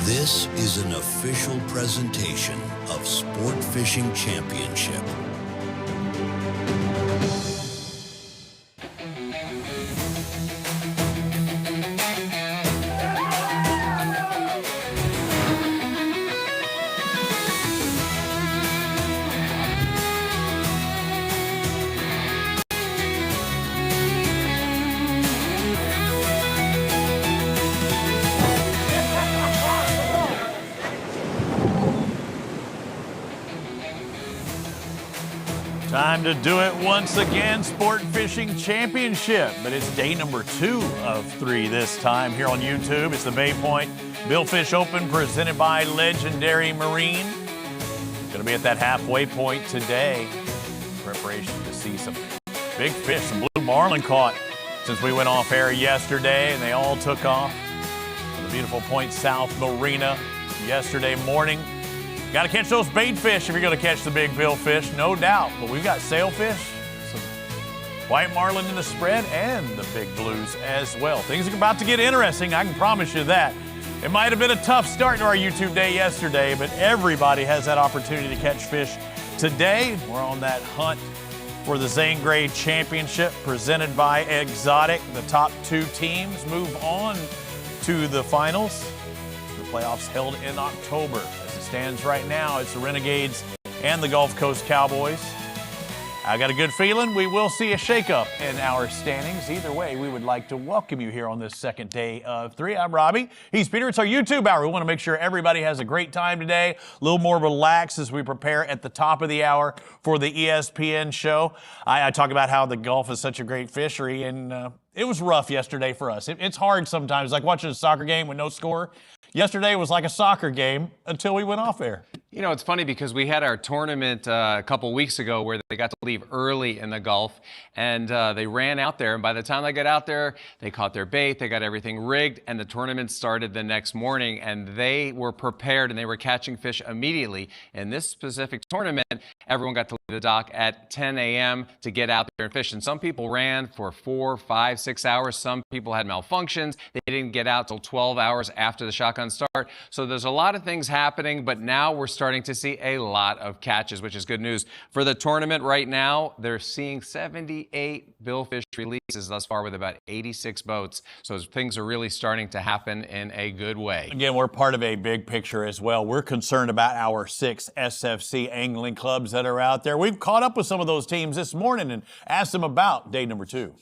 This is an official presentation of Sport Fishing Championship. Time to do it once again, Sport Fishing Championship. But it's day number 2 of 3 this time here on YouTube. It's the Bay Point Billfish Open presented by legendary Marine. Going to be at that halfway point today. Preparation to see some big fish, some blue marlin caught since we went off air yesterday, and they all took off from the beautiful Point South Marina yesterday morning. Got to catch those bait fish if you're going to catch the big billfish, no doubt. But we've got sailfish, some white marlin in the spread, and the big blues as well. Things are about to get interesting, I can promise you that. It might have been a tough start to our YouTube day yesterday, but everybody has that opportunity to catch fish today. We're on that hunt for the Zane Grade Championship presented by Exotic. The top 2 teams move on to the finals. The playoffs held in October. Stands right now, it's the Renegades and the Gulf Coast Cowboys. I got a good feeling we will see a shakeup in our standings. Either way, we would like to welcome you here on this second day of 3. I'm Robbie. He's Peter. It's our YouTube hour. We want to make sure everybody has a great time today, a little more relaxed as we prepare at the top of the hour for the ESPN show. I talk about how the Gulf is such a great fishery, and it was rough yesterday for us. It's hard sometimes, like watching a soccer game with no score. Yesterday was like a soccer game until we went off air. You know, it's funny because we had our tournament a couple weeks ago where they got to leave early in the Gulf, and they ran out there. And by the time they got out there, they caught their bait, they got everything rigged, and the tournament started the next morning. And they were prepared, and they were catching fish immediately. In this specific tournament, everyone got to leave the dock at 10 a.m. to get out there and fish. And some people ran for 4, 5, 6 hours. Some people had malfunctions. They didn't get out till 12 hours after the shotgun start. So there's a lot of things happening, but now we're starting to see a lot of catches, which is good news. For the tournament right now, they're seeing 78 billfish releases thus far with about 86 boats. So things are really starting to happen in a good way. Again, we're part of a big picture as well. We're concerned about our 6 SFC angling clubs that are out there. We've caught up with some of those teams this morning and asked them about day number 2.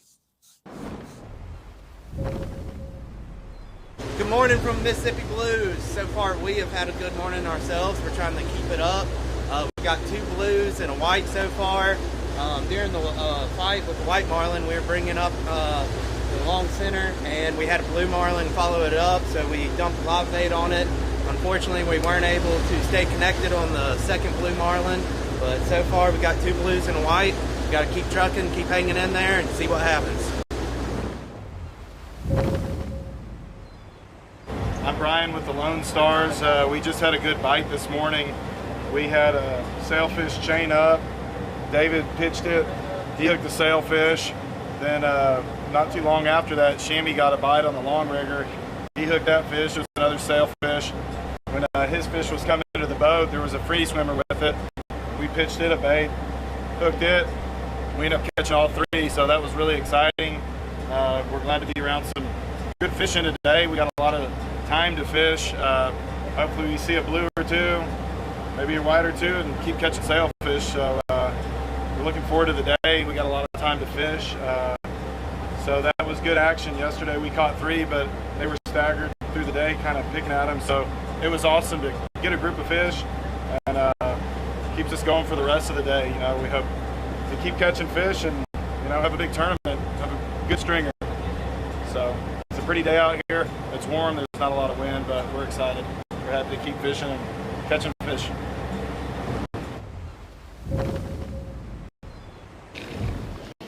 Good morning from Mississippi Blues. So far, we have had a good morning ourselves. We're trying to keep it up. We've got 2 blues and a white so far. During the fight with the white marlin, we were bringing up the long center, and we had a blue marlin follow it up, so we dumped a live bait on it. Unfortunately, we weren't able to stay connected on the second blue marlin, but so far, we got 2 blues and a white. We got to keep trucking, keep hanging in there, and see what happens. I'm Brian with the Lone Stars. We just had a good bite this morning. We had a sailfish chain up. David pitched it. He hooked the sailfish. Then not too long after that, Shammy got a bite on the long rigger. He hooked that fish. It was another sailfish. When his fish was coming into the boat, there was a free swimmer with it. We pitched it a bait, hooked it. We ended up catching all 3, so that was really exciting. We're glad to be around some good fishing today. We got a lot of time to fish. Hopefully we see a blue or 2, maybe a white or 2, and keep catching sailfish. So we're looking forward to the day. We got a lot of time to fish. So that was good action yesterday. We caught 3, but they were staggered through the day, kind of picking at them. So it was awesome to get a group of fish, and keeps us going for the rest of the day. You know, we hope to keep catching fish and, you know, have a big tournament, have a good stringer. So it's a pretty day out here. It's warm, there's not a lot of wind, but we're excited. We're happy to keep fishing and catching fish.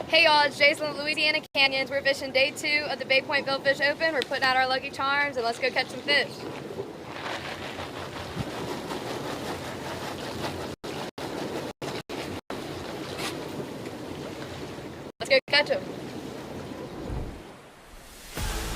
Hey y'all, it's Jason with Louisiana Canyons. We're fishing day 2 of the Bay Point Billfish Open. We're putting out our lucky charms, and let's go catch some fish. Let's go catch them.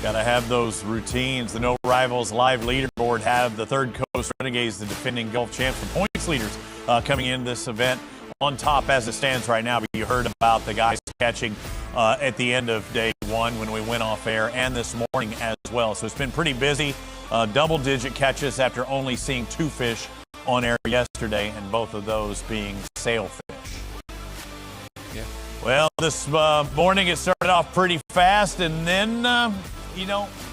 Got to have those routines. The No Rivals Live leaderboard have the Third Coast Renegades, the defending Gulf champs, the points leaders, coming in this event on top as it stands right now. But you heard about the guys catching at the end of day one when we went off air, and this morning as well. So it's been pretty busy. Double-digit catches after only seeing 2 fish on air yesterday, and both of those being sailfish. Yeah. Well, this morning it started off pretty fast, and then,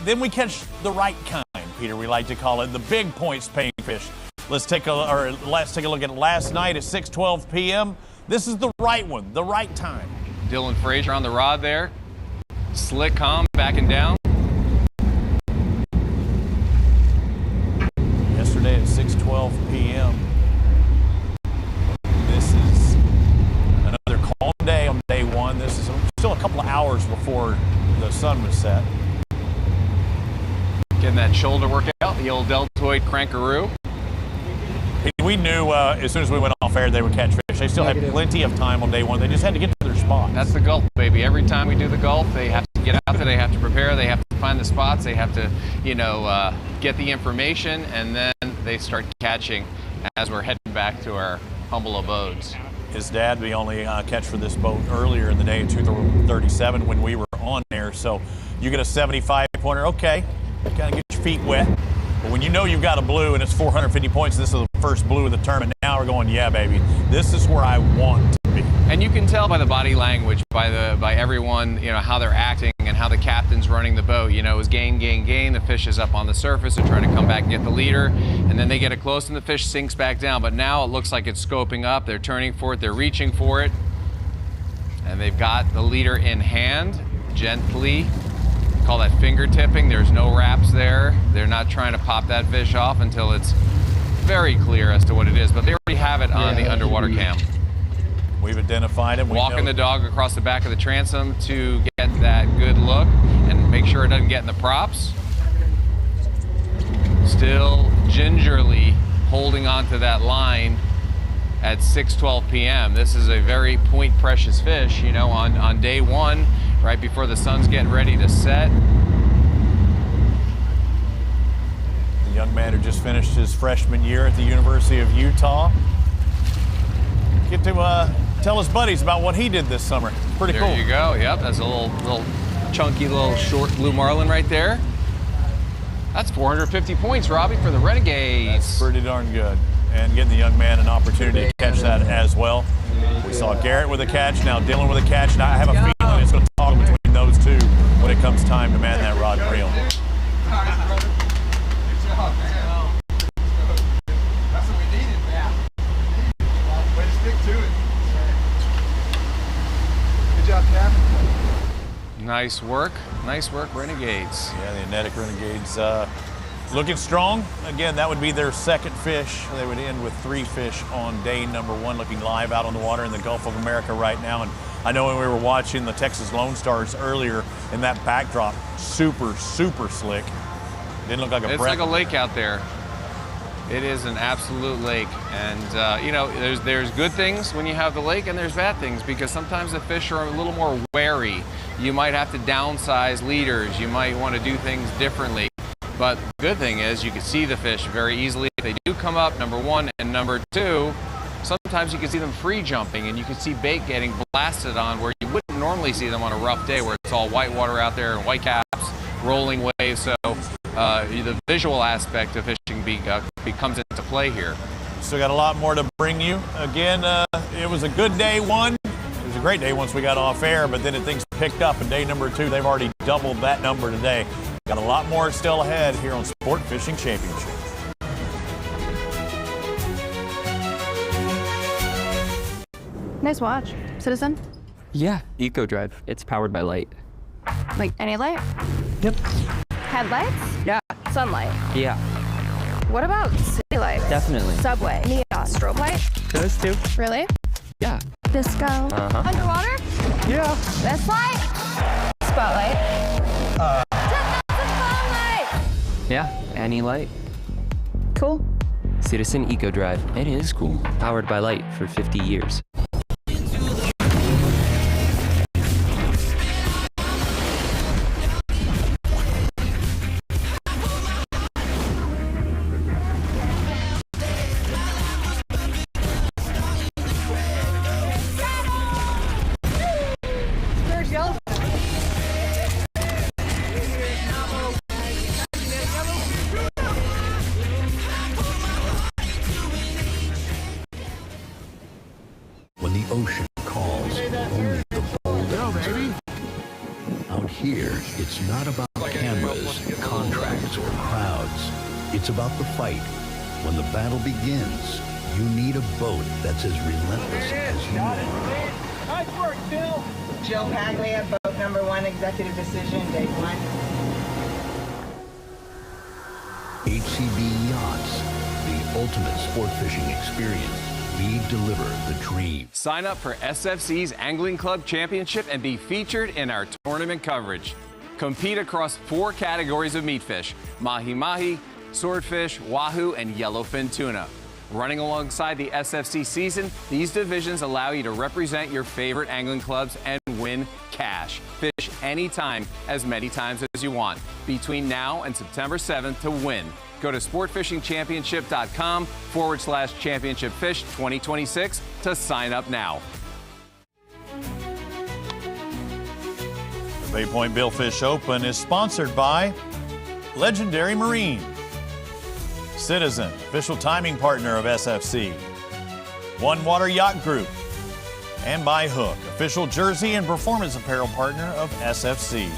then we catch the right kind, Peter, we like to call it, the big points-paying fish. Let's take a look at last night at 6:12 p.m. This is the right one, the right time. Dylan Frazier on the rod there. Slick, calm, backing down. Yesterday at 6:12 p.m. This is another calm day on day one. This is still a couple of hours before the sun was set. Getting that shoulder workout, the old deltoid crankaroo. We knew as soon as we went off air they would catch fish. They still had plenty of time on day one. They just had to get to their spots. That's the Gulf, baby. Every time we do the Gulf, they have to get out there, they have to prepare, they have to find the spots, they have to, get the information, and then they start catching as we're heading back to our humble abodes. His dad, we only catch for this boat earlier in the day at 2:37 when we were on air. So you get a 75-pointer, okay, kind of get your feet wet. But when you know you've got a blue and it's 450 points, this is the first blue of the tournament, now we're going, yeah, baby, this is where I want to be. And you can tell by the body language, by everyone, how they're acting and how the captain's running the boat. It was gain, gain, gain. The fish is up on the surface. They're trying to come back and get the leader. And then they get it close and the fish sinks back down. But now it looks like it's scoping up. They're turning for it. They're reaching for it. And they've got the leader in hand, gently. Call that finger tipping. There's no wraps there. They're not trying to pop that fish off until it's very clear as to what it is. But they already have it on the underwater cam. We've identified him. Walking the dog across the back of the transom to get that good look and make sure it doesn't get in the props. Still gingerly holding on to that line at 6:12 p.m. This is a very point precious fish, on day one, right before the sun's getting ready to set. The young man who just finished his freshman year at the University of Utah. Get to tell his buddies about what he did this summer. Pretty cool. There you go. Yep, that's a little chunky, little short blue marlin right there. That's 450 points, Robbie, for the Renegades. That's pretty darn good. And getting the young man an opportunity to catch that as well. We saw Garrett with a catch, now Dylan with a catch. And I have a feeling it's going to toggle between those two when it comes time to man that rod and reel. That's what we needed, man. Way to stick to it. Good job, Cap. Nice work, Renegades. Yeah, the Anetic Renegades looking strong. Again, that would be their second fish. They would end with 3 fish on day number 1, looking live out on the water in the Gulf of America right now. And I know when we were watching the Texas Lone Stars earlier in that backdrop, super, super slick. Didn't look like a breath. It's like a lake out there. It is an absolute lake. And, there's good things when you have the lake, and there's bad things because sometimes the fish are a little more wary. You might have to downsize leaders. You might want to do things differently. But the good thing is you can see the fish very easily. If they do come up, number 1, and number 2, sometimes you can see them free jumping and you can see bait getting blasted on where you wouldn't normally see them on a rough day where it's all white water out there and white caps, rolling waves. So the visual aspect of fishing comes into play here. Still got a lot more to bring you. Again, it was a good day 1. It was a great day once we got off air, but then things picked up, and day number 2, they've already doubled that number today. Got a lot more still ahead here on Sport Fishing Championship. Nice watch. Citizen? Yeah, Eco Drive. It's powered by light. Like any light? Yep. Headlights? Yeah. Sunlight? Yeah, What about city lights? definitely. Subway? Neon? Strobe light? Those two? Really? Yeah. Disco? Uh-huh. Underwater? Yeah. This light? Spotlight? Spotlight! Yeah, any light. Cool. Citizen Eco Drive. It is cool. Powered by light for 50 years. ocean calls, only the bold answer. Out here, it's not about cameras, contracts, or crowds. It's about the fight. When the battle begins, you need a boat that's as relentless as you are. Nice work, Bill. Joe Paglia, boat number 1, executive decision, day 1. HCB Yachts, the ultimate sport fishing experience. We deliver the dream. Sign up for SFC's Angling Club Championship and be featured in our tournament coverage. Compete across 4 categories of meat fish: mahi-mahi, swordfish, wahoo, and yellowfin tuna. Running alongside the SFC season, these divisions allow you to represent your favorite angling clubs and win cash. Fish anytime, as many times as you want, between now and September 7th to win. Go to sportfishingchampionship.com/championshipfish 2026 to sign up now. The Bay Point Billfish Open is sponsored by Legendary Marine, Citizen, official timing partner of SFC, One Water Yacht Group, and by Hook, official jersey and performance apparel partner of SFC.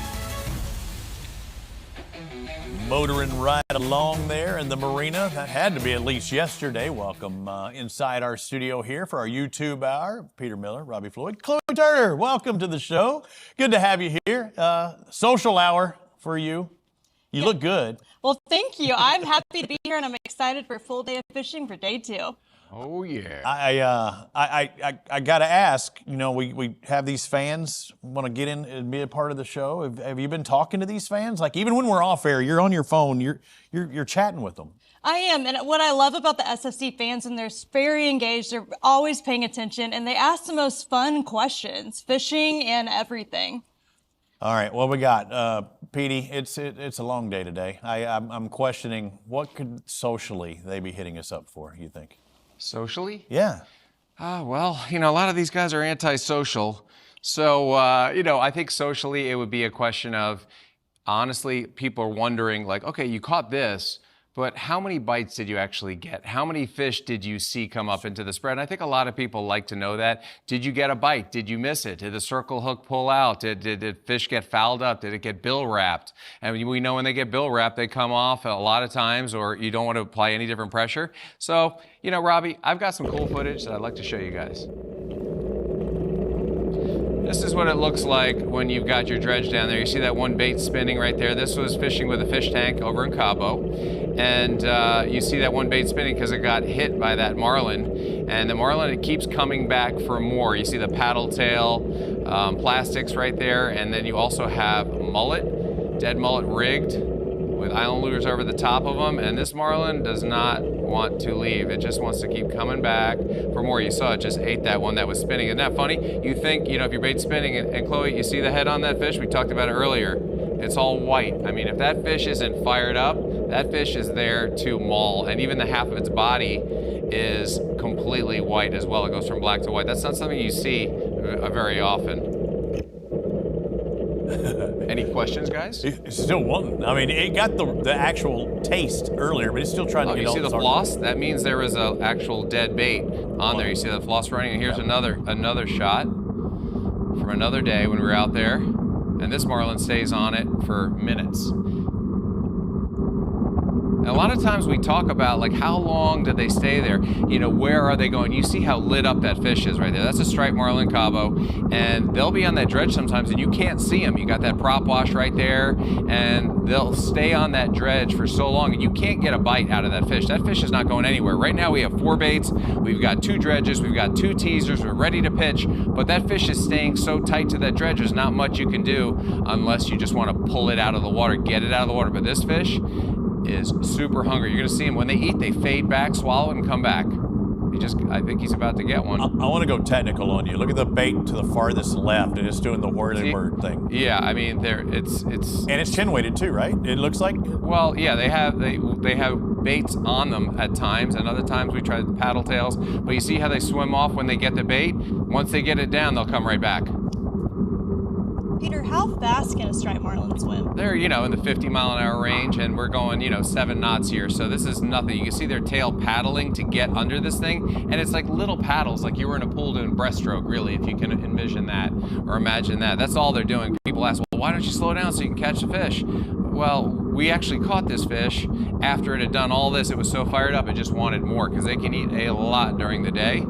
Motoring right along there in the Marina. That had to be at least yesterday. Welcome inside our studio here for our YouTube hour. Peter Miller, Robbie Floyd, Chloe Turner, welcome to the show. Good to have you here. Social hour for you. You look good. Well, thank you. I'm happy to be here, and I'm excited for a full day of fishing for day 2. Oh, yeah. I got to ask, you know, we have these fans want to get in and be a part of the show. Have you been talking to these fans? Like, even when we're off air, you're on your phone, you're chatting with them. I am, and what I love about the SFC fans, and they're very engaged, they're always paying attention, and they ask the most fun questions, fishing and everything. All right, what we got? Petey, it's a long day today. I'm questioning, what could socially they be hitting us up for, you think? Socially? Yeah. Well, you know, a lot of these guys are antisocial. So, you know, I think socially it would be a question of, honestly, people are wondering, like, okay, you caught this, but how many bites did you actually get? How many fish did you see come up into the spread? And I think a lot of people like to know that. Did you get a bite? Did you miss it? Did the circle hook pull out? Did fish get fouled up? Did it get bill wrapped? And we know when they get bill wrapped, they come off a lot of times, or you don't want to apply any different pressure. So, you know, Robbie, I've got some cool footage that I'd like to show you guys. This is what it looks like when you've got your dredge down there. You see that one bait spinning right there? This was fishing with a fish tank over in Cabo. And you see that one bait spinning because it got hit by that marlin. And the marlin, it keeps coming back for more. You see the paddle tail plastics right there. And then you also have mullet, dead mullet rigged with island lures over the top of them. And this marlin does not want to leave. It just wants to keep coming back for more. You saw it just ate that one that was spinning. Isn't that funny? You think, you know, if your bait's spinning, and Chloe, you see the head on that fish? We talked about it earlier. It's all white. I mean, if that fish isn't fired up, that fish is there to maul. And even the half of its body is completely white as well. It goes from black to white. That's not something you see very often. Any questions, guys? It's still wanting. I mean, it got the actual taste earlier, but it's still trying to get you all see the floss? That means there was an actual dead bait on there. You see the floss running? And here's another shot from another day when we were out there. And this marlin stays on it for minutes. And a lot of times we talk about, like, how long did they stay there? You know, where are they going? You see how lit up that fish is right there. That's a striped marlin Cabo, and they'll be on that dredge sometimes, and you can't see them. You got that prop wash right there, and they'll stay on that dredge for so long, and you can't get a bite out of that fish. That fish is not going anywhere. Right now we have 4 baits, we've got 2 dredges, we've got 2 teasers, we're ready to pitch, but that fish is staying so tight to that dredge, there's not much you can do unless you just want to pull it out of the water, get it out of the water. But this fish is super hungry. You're going to see them when they eat, they fade back, swallow it, and come back. I think he's about to get one. I want to go technical on you. Look at the bait to the farthest left, and it's doing the whirly-whirl thing. Yeah, I mean, it's and it's chin weighted too, right? It looks like. Well, yeah, they have baits on them at times, and other times we try the paddle tails. But you see how they swim off when they get the bait? Once they get it down, they'll come right back. Peter, how fast can a striped marlin swim? They're, in the 50-mile-an-hour range, and we're going, 7 knots here. So this is nothing. You can see their tail paddling to get under this thing, and it's like little paddles, like you were in a pool doing breaststroke, really, if you can envision that or imagine that. That's all they're doing. People ask, well, why don't you slow down so you can catch the fish? Well, we actually caught this fish after it had done all this. It was so fired up, it just wanted more because they can eat a lot during the day.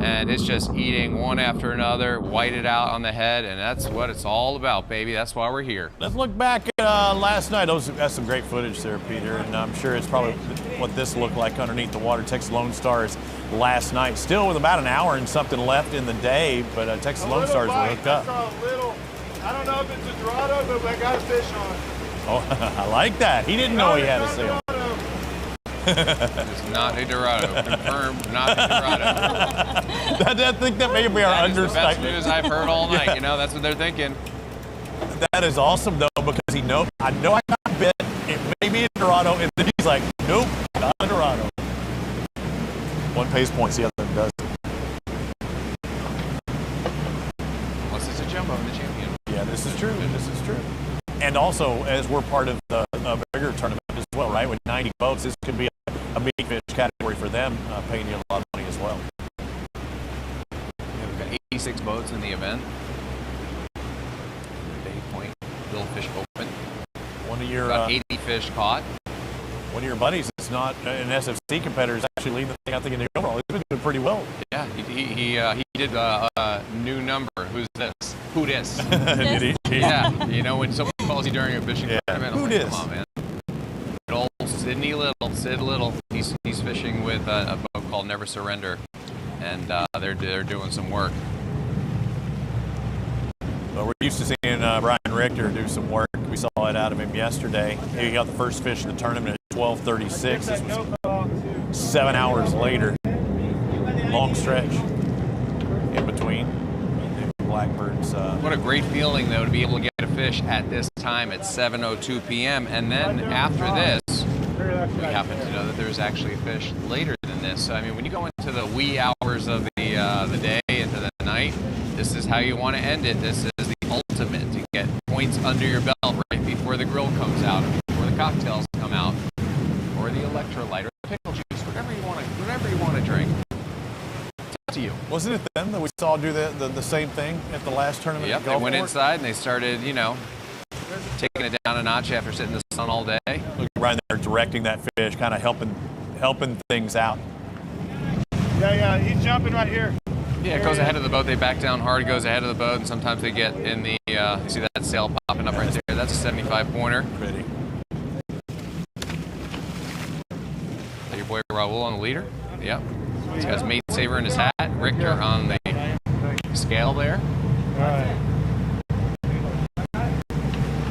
And it's just eating one after another, white it out on the head, and that's what it's all about, baby. That's why we're here. Let's look back at last night. That's some great footage there, Peter, and I'm sure it's probably what this looked like underneath the water. Texas Lone Stars last night, still with about an hour and something left in the day, but Texas Lone Stars were hooked up. I don't know if it's a Dorado, but I got a fish on it. Oh, I like that. He didn't know he had a sail. It's not a Dorado. Confirmed, not a Dorado. I think that may be our understatement. That's the best news I've heard all night. Yeah. That's what they're thinking. That is awesome, though, because I know I got bit. It may be a Dorado, and then he's like, nope, not a Dorado. One pays points, the other one doesn't. Unless it's a jumbo in the champion. Yeah, this is true. This is true. And also, as we're part of the bigger tournament as well, right? With 90 boats, this could be a big fish category for them, paying you a lot of money as well. Yeah, we've got 86 boats in the event. Bay Point Billfish Open. One of your about 80 fish caught. One of your buddies is not an SFC competitor is actually leading the thing, I think, in the overall. He's been doing pretty well. Yeah, he did a new number. Who's this? Who dis? Did he? Yeah, when someone calls you during a fishing tournament, who I'm dis? like, come on, man. Good old Sid Little. He's fishing with a boat called Never Surrender, and they're doing some work. Well, we're used to seeing Brian Richter do some work. We saw it out of him yesterday. He got the first fish in the tournament at 12:36. This was 7 hours later. Long stretch in between. Blackbirds. What a great feeling, though, to be able to get a fish at this time at 7:02 p.m. And then after this, we happen to know that there's actually a fish later than this. So, I mean, when you go into the wee hours of the day into the night, this is how you want to end it. This is the ultimate to get points under your belt right before the grill comes out, or before the cocktails come out, or the electrolyte, or the pickle juice, whatever you want to drink. To you. Wasn't it them that we saw do the same thing at the last tournament? Yep, they went inside and they started, taking it down a notch after sitting in the sun all day. Look, right there directing that fish, kind of helping things out. Yeah, he's jumping right here. Yeah, it goes ahead of the boat. They back down hard, goes ahead of the boat, and sometimes they get in the, you see that sail popping up right there. That's a 75 pointer. Pretty. Is that your boy Raul on the leader? Yep. He's got his mate saver in his hat. Richter on the scale there. All right.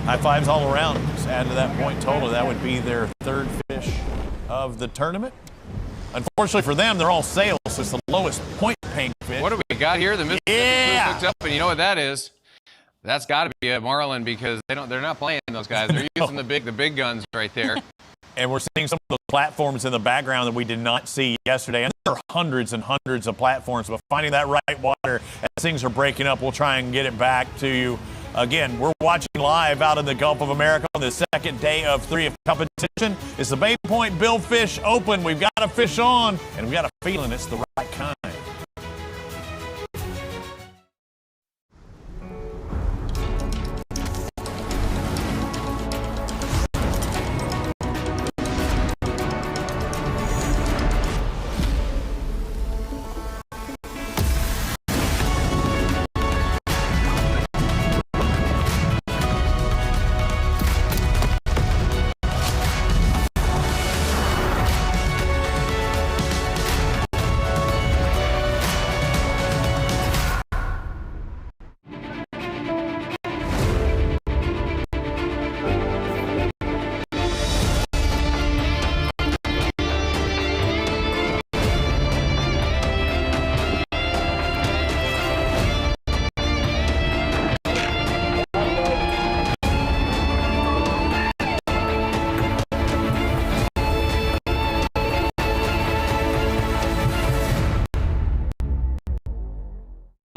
High fives all around. Just add to that point total. That would be their third fish of the tournament. Unfortunately for them, they're all sails, so it's the lowest point paying fish. What do we got here? The Mississippi hooked up, and you know what that is? That's got to be a marlin because they're not playing those guys. They're using the big guns right there. And we're seeing some of those platforms in the background that we did not see yesterday. And there are hundreds and hundreds of platforms, but finding that right water as things are breaking up, we'll try and get it back to you. Again, we're watching live out in the Gulf of America on the second day of 3 of competition. It's the Bay Point Billfish Open. We've got a fish on, and we've got a feeling it's the right kind.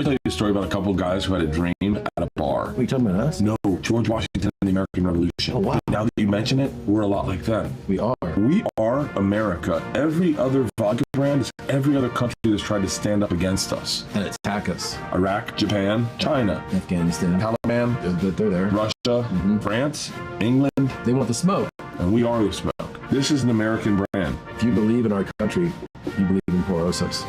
me tell you a story about a couple of guys who had a dream at a bar. Are you talking about us? No, George Washington and the American Revolution. Oh, wow. Now that you mention it, we're a lot like them. We are. We are America. Every other vodka brand is every other country that's tried to stand up against us. And attack us. Iraq, Japan, China, Afghanistan, Taliban, they're there. Russia, France, England. They want the smoke. And we are the smoke. This is an American brand. If you believe in our country, you believe in Porosos.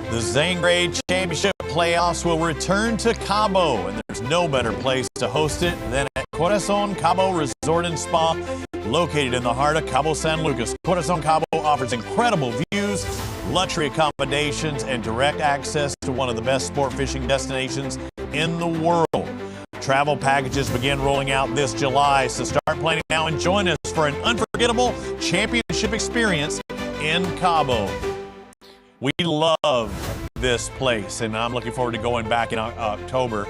The Zane Grade Championship playoffs will return to Cabo, and there's no better place to host it than at Corazon Cabo Resort and Spa, located in the heart of Cabo San Lucas. Corazon Cabo offers incredible views, luxury accommodations, and direct access to one of the best sport fishing destinations in the world. Travel packages begin rolling out this July, so start planning now and join us for an unforgettable championship experience in Cabo. We love this place, and I'm looking forward to going back in October.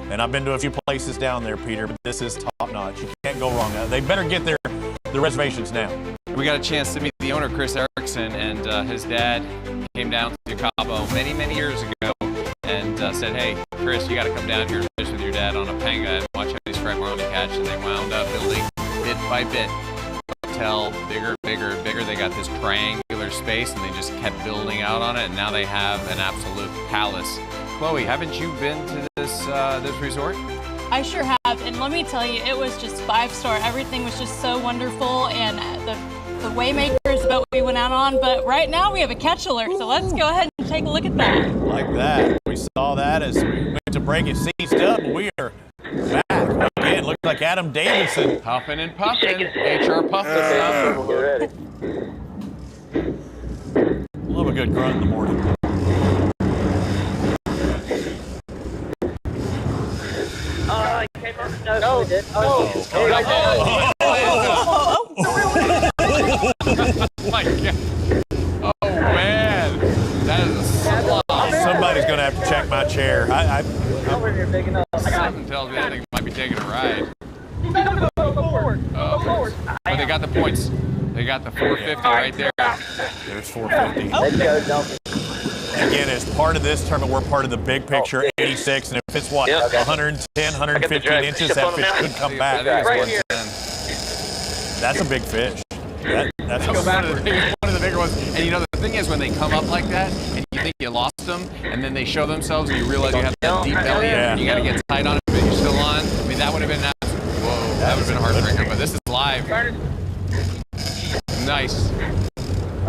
And I've been to a few places down there, Peter, but this is top-notch. You can't go wrong. They better get the reservations now. We got a chance to meet the owner, Chris Erickson, and his dad came down to Cabo many, many years ago and said, hey, Chris, you got to come down here and fish with your dad on a panga and watch how these striped marlin catch. And they wound up building bit by bit. Hotel, bigger, bigger, bigger. They got this triangular space, and they just kept building out on it, and now they have an absolute palace. Chloe, haven't you been to this resort? I sure have, and let me tell you, it was just 5-star. Everything was just so wonderful, and the Waymaker's boat we went out on, but right now we have a catch alert, so let's go ahead and take a look at that. Like that. We saw that as we went to break it seized up, and we are back. Again, looks like Adam Davidson. Huffing and puffing. HR puffing. Love a good grunt in the morning. No, did. Oh my God. Oh, man. That is a slog. Somebody's going to have to check my chair. Something tells me that thing might be taking a ride. But they got the points. They got the 450 right there. There's 450. Again, as part of this tournament, we're part of the big picture, 86, and if it's what, 110, 115 inches, that fish could come back. That's a big fish. That's one of the bigger ones. And you know, the thing is, when they come up like that, and you think you lost them, and then they show themselves, and you realize you have that deep belly, and you got to get tight on it, but you're still on. I mean, that would have been whoa, that would have been a heartbreaker, but this is live. Nice.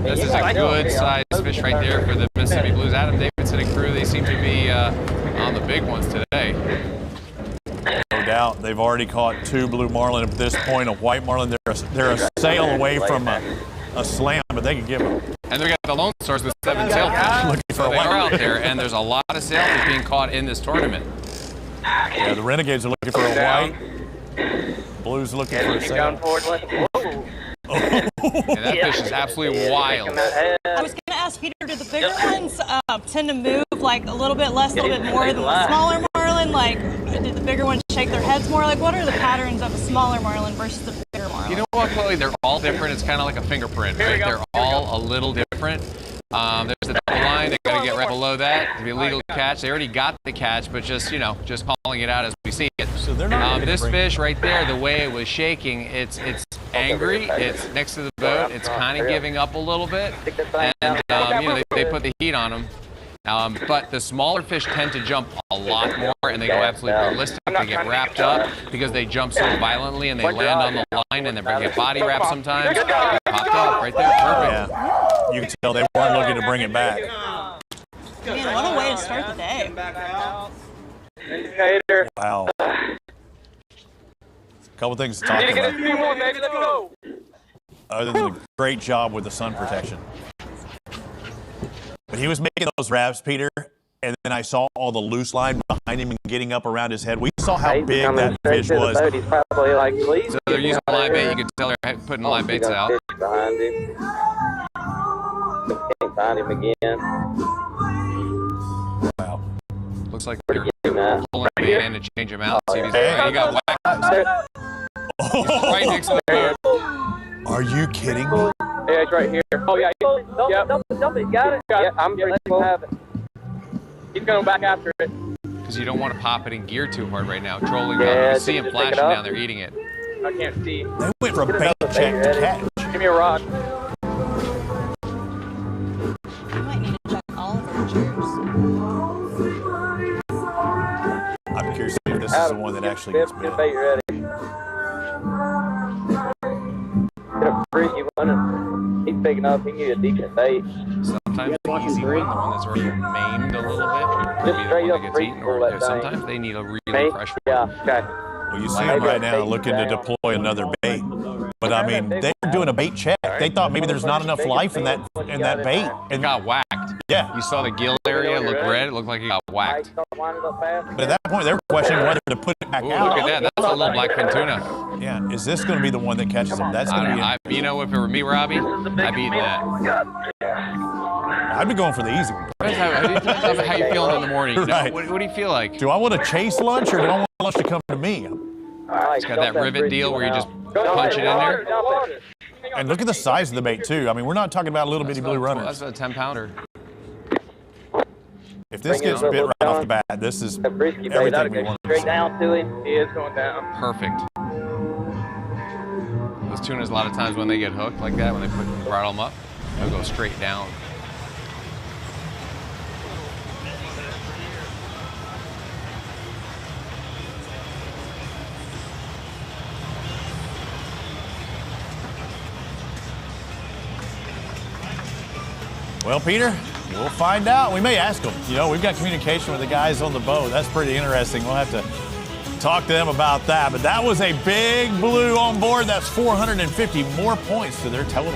This is a good sized fish right there for the Mississippi Blues. Adam Davidson and crew, they seem to be on the big ones today. No doubt. They've already caught 2 blue marlin at this point. A white marlin, they're a sail away from a slam, but they can give them. And they got the Lone Stars with 7 sailfish. Looking for so a they white. are out there, and there's a lot of sailfish being caught in this tournament. Yeah, the Renegades are looking for a white. Blues looking for a sail. Yeah, that fish is absolutely wild. I was going to ask Peter, do the bigger ones tend to move like a little bit less, a little bit more than the smaller marlin? Like, do the bigger ones shake their heads more? Like, what are the patterns of a smaller marlin versus the bigger marlin? You know what, Chloe? They're all different. It's kind of like a fingerprint, right? They're all a little different. There's the double line. They got to get right below that to be illegal to catch. They already got the catch, but just calling it out as we see it. So they're not this fish right there, the way it was shaking, it's angry. It's next to the boat. It's kind of giving up a little bit, and they put the heat on them. But the smaller fish tend to jump a lot more, and they go absolutely ballistic. They get wrapped up because they jump so violently, and they land on the line, and they get body wrapped sometimes. They popped up right there. Perfect. Yeah. You can tell they weren't looking to bring it back. Man, what a way to start the day. Wow. A couple things to talk about. other than a great job with the sun protection. But he was making those wraps, Peter, and then I saw all the loose line behind him and getting up around his head. We saw how big that fish was. He's probably like, please. So they're using live bait. You can tell they're putting live baits out. Behind him. Can't find him again. Wow. Looks like they're pulling bait in to change him out. See if he's he got whacked. He's right next to the boat. Are you kidding me? Yeah, he's right here. Oh, yeah. Dump it. Got it. Yeah, I'm letting him have it. He's going back after it. Because you don't want to pop it in gear too hard right now. Trolling down. You see him flashing down there eating it. I can't see. They went from bait check to catch. Give me a rock. We might need to check all of our chairs. I'm curious if this is the one that actually gets bit. Bait ready. Get a freaky one, and he's picking up. He can get a decent bait. Sometimes the easy one, the one that's already maimed a little bit, would Just be the straight one up that gets eaten. Or sometimes they need a really fresh one. Yeah, okay. Well, you see them right now looking to deploy another bait. But I mean, they were doing a bait check. They thought maybe there's not enough life in that bait. It got whacked. Yeah. You saw the gill area look red. It looked like it got whacked. But at that point, they were questioning whether to put it back Ooh, out. look at that. That's a little blackfin tuna. Yeah. Is this going to be the one that catches them? That's going to be. You know, if it were me, Robbie, I'd be eating that. I'd be going for the easy one. Depends how you feeling in the morning. You know, Right. what do you feel like? Do I want to chase lunch or do I want lunch to come to me? It's got that rivet deal where you just punch it in there. And look at the size of the bait, too. I mean, we're not talking about little bitty blue runners. That's a 10-pounder. If this gets bit right off the bat, this is everything we want to see. Straight down to him. He is going down. Perfect. Those tunas, a lot of times when they get hooked like that, when they throttle them up, they'll go straight down. Well, Peter, we'll find out. We may ask them. You know, we've got communication with the guys on the boat. That's pretty interesting. We'll have to talk to them about that. But that was a big blue on board. That's 450 more points to their total.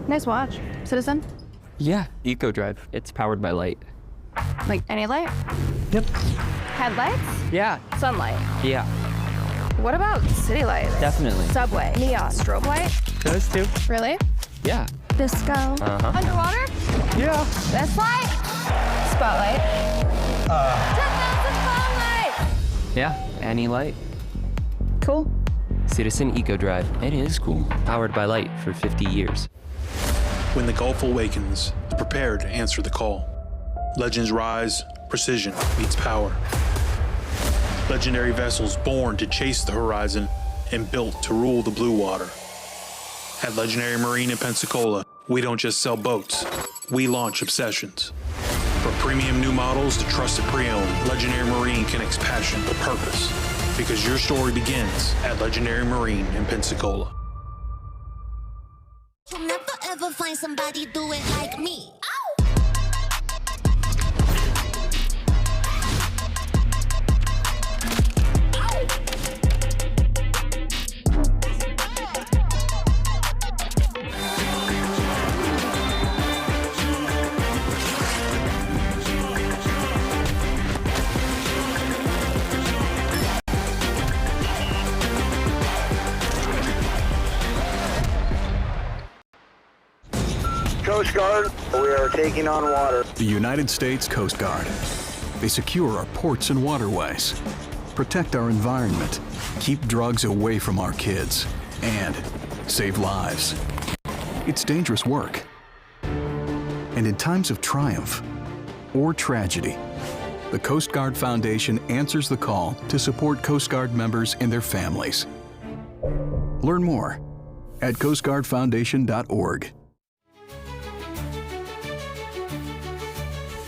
Nice watch. Citizen? Yeah, Eco Drive. It's powered by light. Like any light? Yep. Headlights? Yeah. Sunlight? Yeah. What about city lights? Definitely. Subway? Neon? Strobe light? Those two. Really? Yeah. Disco? Underwater? Yeah. This light? Spotlight? 10,000 spotlight! Yeah, any light. Cool. Citizen Eco Drive. It is cool. Powered by light for 50 years. When the Gulf awakens, prepare to answer the call. Legends rise, precision meets power. Legendary vessels born to chase the horizon and built to rule the blue water. At Legendary Marine in Pensacola, we don't just sell boats, we launch obsessions. From premium new models to trusted pre-owned, Legendary Marine connects passion to purpose. Because your story begins at Legendary Marine in Pensacola. You'll never ever find somebody do it like me. Coast Guard, we are taking on water. The United States Coast Guard. They secure our ports and waterways, protect our environment, keep drugs away from our kids, and save lives. It's dangerous work. And in times of triumph or tragedy, the Coast Guard Foundation answers the call to support Coast Guard members and their families. Learn more at coastguardfoundation.org.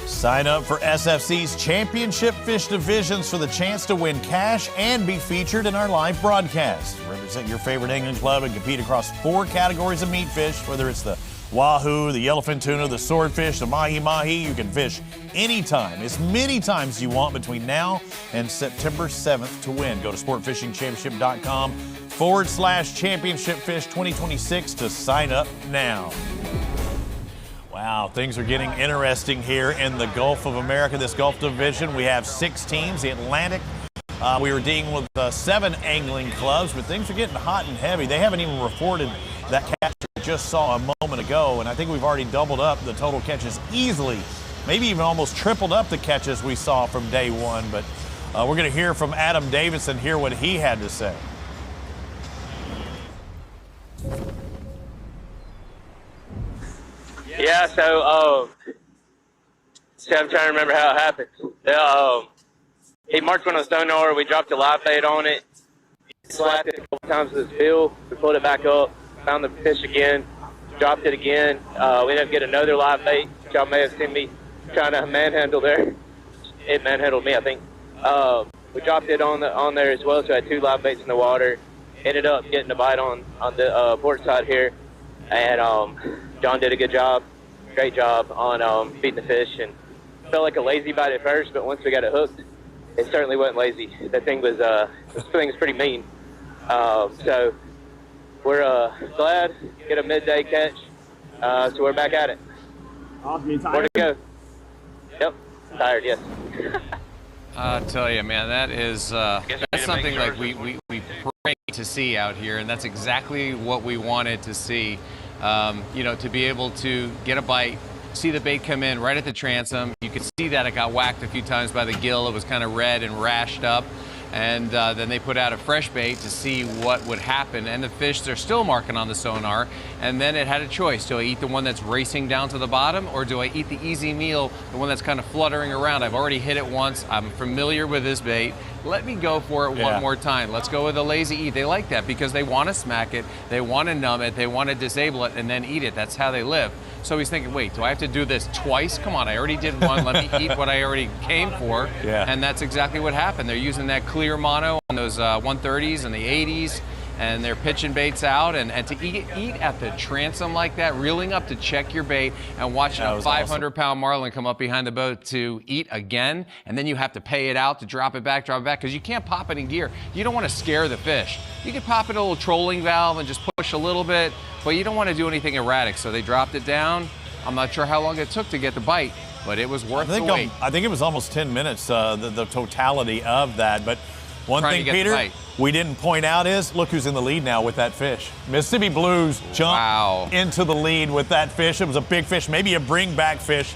Sign up for SFC's Championship Fish Divisions for the chance to win cash and be featured in our live broadcast. Represent your favorite angling club and compete across 4 categories of meat fish, whether it's the wahoo, the yellowfin tuna, the swordfish, the mahi-mahi. You can fish anytime, as many times you want between now and September 7th to win. Go to sportfishingchampionship.com/championship fish 2026 to sign up now. Wow, things are getting interesting here in the Gulf of America, this Gulf Division. We have 6 teams. The Atlantic, we were dealing with 7 angling clubs, but things are getting hot and heavy. They haven't even reported that catch we just saw a moment ago, and I think we've already doubled up the total catches easily, maybe even almost tripled up the catches we saw from day one. But we're going to hear from Adam Davis and hear what he had to say. Yeah, so I'm trying to remember how it happened. He marked one on the sonar. We dropped a live bait on it. He slapped it a couple times with his bill. We pulled it back up, found the fish again, dropped it again. We ended up getting another live bait. Y'all may have seen me trying to manhandle there. It manhandled me, I think. We dropped it on there as well, so I had 2 live baits in the water. Ended up getting a bite on the port side here, and John did a good job, great job on feeding the fish, and felt like a lazy bite at first, but once we got it hooked, it certainly wasn't lazy. That thing was pretty mean. So we're glad to get a midday catch. So we're back at it. Awesome. You tired? Where to go? Yep, tired. Yes. I'll tell you, man, that's something like we pray to see out here, and that's exactly what we wanted to see. To be able to get a bite, see the bait come in right at the transom. You could see that it got whacked a few times by the gill. It was kind of red and rashed up. And then they put out a fresh bait to see what would happen. And the fish, they're still marking on the sonar. And then it had a choice. Do I eat the one that's racing down to the bottom, or do I eat the easy meal, the one that's kind of fluttering around? I've already hit it once. I'm familiar with this bait. Let me go for it one more time. Let's go with a lazy eat. They like that because they want to smack it, they want to numb it, they want to disable it, and then eat it. That's how they live. So he's thinking, wait, do I have to do this twice? Come on, I already did one. Let me eat what I already came for. Yeah. And that's exactly what happened. They're using that clear mono on those 130s and the 80s, and they're pitching baits out. And to eat at the transom like that, reeling up to check your bait, and watching a 500-pound marlin come up behind the boat to eat again, and then you have to pay it out to drop it back, because you can't pop it in gear. You don't want to scare the fish. You can pop it a little trolling valve and just push a little bit, but you don't want to do anything erratic. So they dropped it down. I'm not sure how long it took to get the bite, but it was worth the wait. I think it was almost 10 minutes, the totality of that. But one thing, Peter, we didn't point out is, look who's in the lead now with that fish. Mississippi Blues jumped into the lead with that fish. It was a big fish, maybe a bring-back fish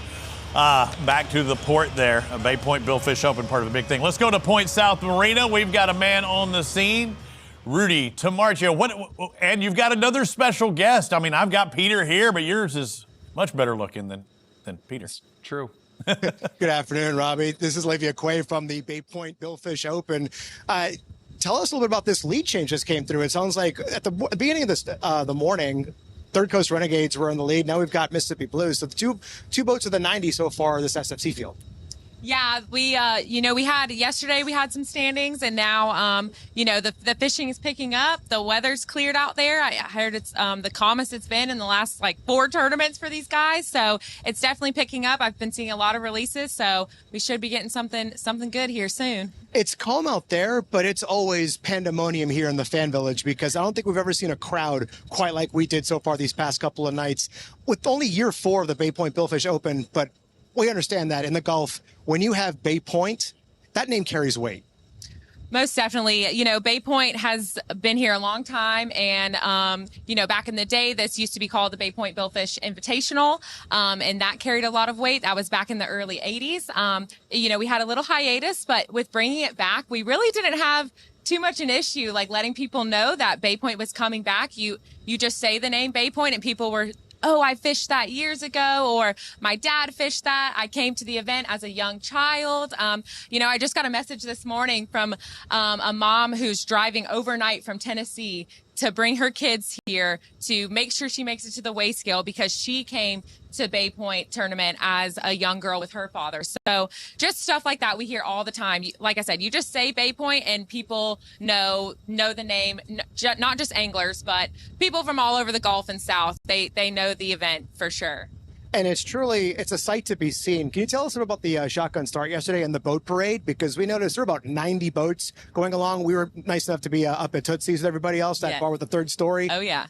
back to the port there. A Bay Point Billfish Open, part of the big thing. Let's go to Point South Marina. We've got a man on the scene, Rudy Tamarchio. And you've got another special guest. I mean, I've got Peter here, but yours is much better looking than Peter's. True. Good afternoon, Robbie. This is Le'Veon Quay from the Bay Point Billfish Open. Tell us a little bit about this lead change that came through. It sounds like at the beginning of this the morning, Third Coast Renegades were in the lead. Now we've got Mississippi Blues. So the two boats of the 90 so far this SFC field. Yeah, we had yesterday, we had some standings, and now, the fishing is picking up. The weather's cleared out there. I heard it's the calmest it's been in the last 4 tournaments for these guys. So it's definitely picking up. I've been seeing a lot of releases, so we should be getting something good here soon. It's calm out there, but it's always pandemonium here in the fan village, because I don't think we've ever seen a crowd quite like we did so far these past couple of nights. With only year 4 of the Bay Point Billfish Open, but we understand that in the Gulf, when you have Bay Point, that name carries weight. Most definitely. Bay Point has been here a long time. And, back in the day, this used to be called the Bay Point Billfish Invitational. And that carried a lot of weight. That was back in the early 80s. We had a little hiatus, but with bringing it back, we really didn't have too much an issue, letting people know that Bay Point was coming back. You just say the name Bay Point and people were, oh, I fished that years ago, or my dad fished that. I came to the event as a young child. I just got a message this morning from a mom who's driving overnight from Tennessee to bring her kids here to make sure she makes it to the weigh scale because she came to Bay Point tournament as a young girl with her father. So just stuff like that we hear all the time. Like I said, you just say Bay Point and people know the name, not just anglers, but people from all over the Gulf and South. They know the event for sure. And it's a sight to be seen. Can you tell us about the shotgun start yesterday and the boat parade? Because we noticed there were about 90 boats going along. We were nice enough to be up at Tootsie's with everybody else, that bar with the third story. Oh, yeah.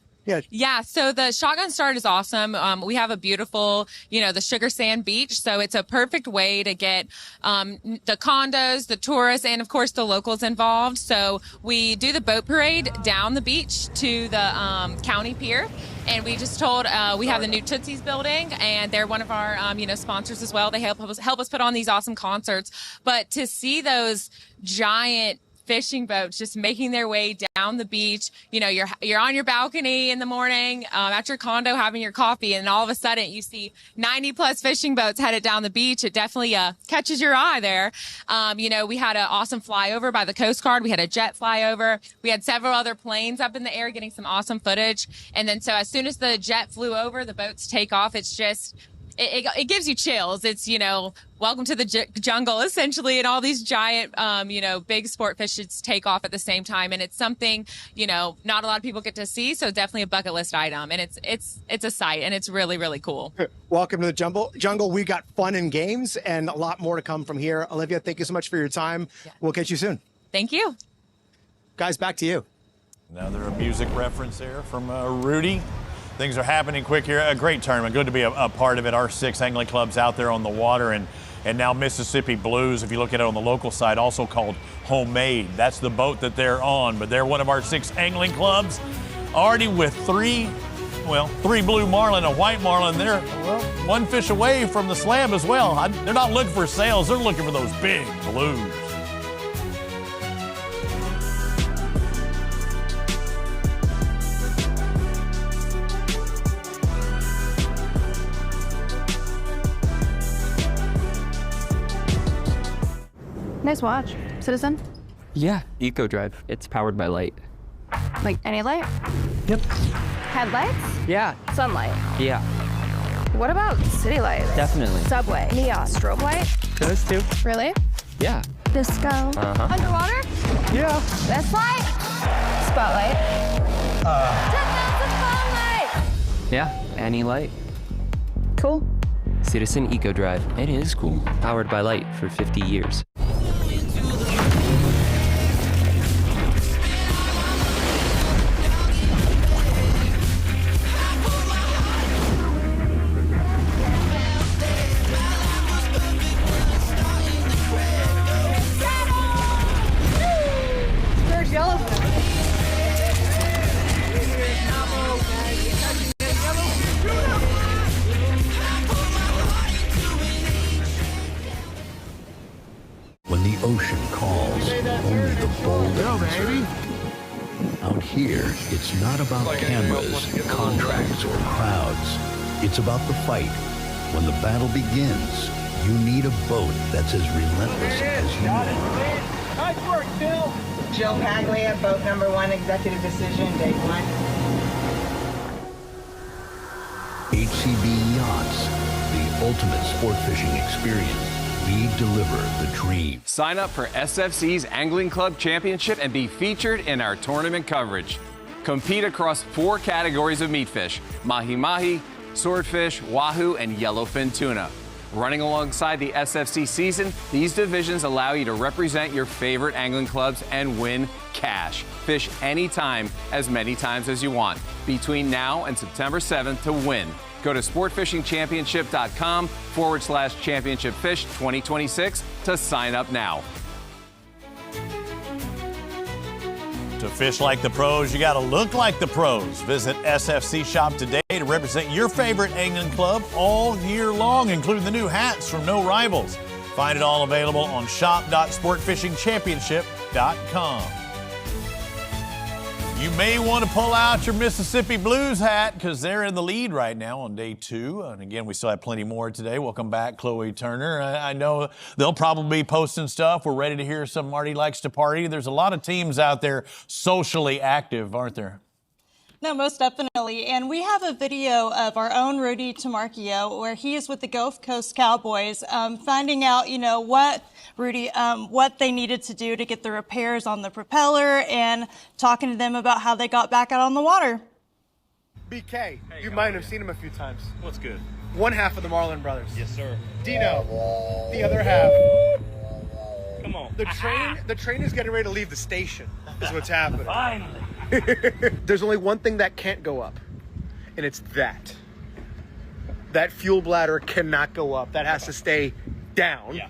Yeah. So the shotgun start is awesome. We have a beautiful, the Sugar Sand Beach. So it's a perfect way to get the condos, the tourists, and of course the locals involved. So we do the boat parade down the beach to the county pier. And we just told we have the new Tootsie's building, and they're one of our sponsors as well. They help us put on these awesome concerts. But to see those giant fishing boats just making their way down the beach, you're on your balcony in the morning at your condo having your coffee, and all of a sudden you see 90 plus fishing boats headed down the beach. It definitely catches your eye there. We had an awesome flyover by the Coast Guard. We had a jet flyover. We had several other planes up in the air getting some awesome footage. And then so as soon as the jet flew over, the boats take off. It's just it gives you chills. It's, welcome to the jungle, essentially, and all these giant, big sport fishes take off at the same time. And it's something, not a lot of people get to see. So definitely a bucket list item. And it's a sight, and it's really, really cool. Welcome to the jungle. We got fun and games and a lot more to come from here. Olivia, thank you so much for your time. Yeah. We'll catch you soon. Thank you. Guys, back to you. Another music reference there from Rudy. Things are happening quick here. A great tournament. Good to be a part of it. Our 6 angling clubs out there on the water, and now Mississippi Blues, if you look at it on the local side, also called Homemade. That's the boat that they're on, but they're one of our 6 angling clubs. Already with 3 blue marlin, a white marlin. They're, one fish away from the slam as well. They're not looking for sales. They're looking for those big blues. Nice watch. Citizen? Yeah, Eco Drive. It's powered by light. Like any light? Yep. Headlights? Yeah. Sunlight? Yeah. What about city lights? Definitely. Subway? Neon? Strobe light? Those two. Really? Yeah. Disco? Underwater? Yeah. This light? Spotlight? 10,000 spotlight! Yeah, any light. Cool. Citizen Eco Drive. It is cool. Powered by light for 50 years. There's yellow. When the ocean calls, only the bold answer. Out here, it's not about cameras, contracts, or crowds. It's about the fight. When the battle begins, you need a boat that's as relentless as you are. Nice work, Bill. Jill Paglia, boat number 1, executive decision, day 1. HCB Yachts, the ultimate sport fishing experience. We deliver the dream. Sign up for SFC's Angling Club Championship and be featured in our tournament coverage. Compete across 4 categories of meat fish: mahi-mahi, swordfish, wahoo, and yellowfin tuna. Running alongside the SFC season, these divisions allow you to represent your favorite angling clubs and win cash. Fish anytime, as many times as you want, between now and September 7th to win. Go to sportfishingchampionship.com/championshipfish 2026 to sign up now. To fish like the pros, you got to look like the pros. Visit SFC Shop today to represent your favorite angling club all year long, including the new hats from No Rivals. Find it all available on shop.sportfishingchampionship.com. You may want to pull out your Mississippi Blues hat because they're in the lead right now on day 2. And again, we still have plenty more today. Welcome back, Chloe Turner. I know they'll probably be posting stuff. We're ready to hear some Marty Likes to Party. There's a lot of teams out there socially active, aren't there? No, most definitely. And we have a video of our own Rudy Tamarchio where he is with the Gulf Coast Cowboys, finding out, you know, what they needed to do to get the repairs on the propeller and talking to them about how they got back out on the water. BK, Hey, you might have seen him a few times. What's good? One half of the Marlin brothers. Yes, sir. Dino, the other half. Come on. The train is getting ready to leave the station, is what's happening. Finally. There's only one thing that can't go up, and it's that. That fuel bladder cannot go up. That has to stay down. Yeah.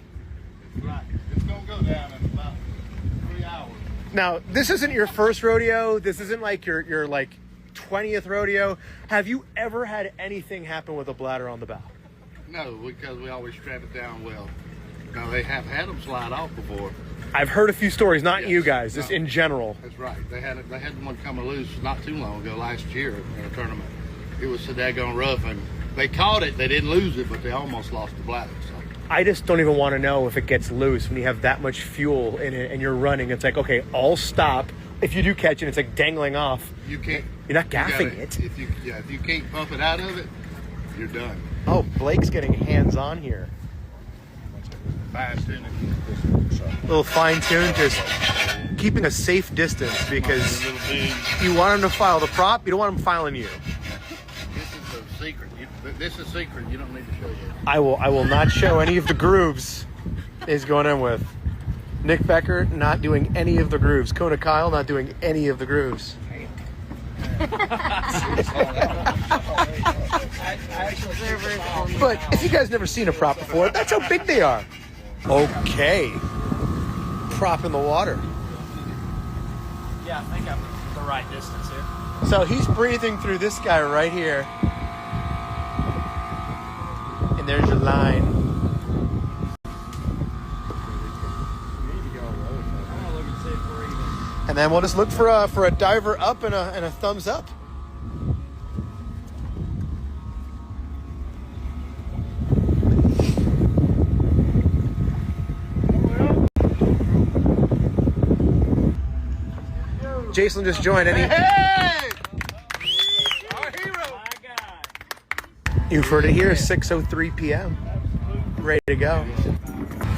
Right. It's going to go down in about 3 hours. Now, this isn't your first rodeo. This isn't like your like 20th rodeo. Have you ever had anything happen with a bladder on the bow? No, because we always strap it down well. Now, they have had them slide off before. I've heard a few stories, not Yes. you guys, just in general. That's right. They had one come loose not too long ago, last year in a tournament. It was so daggone rough, and they caught it. They didn't lose it, but they almost lost the bladder. So. I just don't even want to know if it gets loose when you have that much fuel in it and you're running. It's like, okay, I'll stop. If you do catch it, it's like dangling off. You can't. You're not gaffing it. If you can't pump it out of it, you're done. Oh, Blake's getting hands-on here. Fast in it. A little fine-tuned, just keeping a safe distance because you want him to file the prop. You don't want him filing you. This is a secret. This is secret. You don't need to show you. I will not show any of the grooves he's going in with. Nick Becker not doing any of the grooves. Kona Kyle not doing any of the grooves. But if you guys never seen a prop before, that's how big they are. Okay. Prop in the water. Yeah, I think I'm the right distance here. So he's breathing through this guy right here. And there's your line. And then we'll just look for a diver up and a thumbs up. Jason just joined. Hey! Our hero. My God. You've heard it here, 6:03 p.m. Ready to go.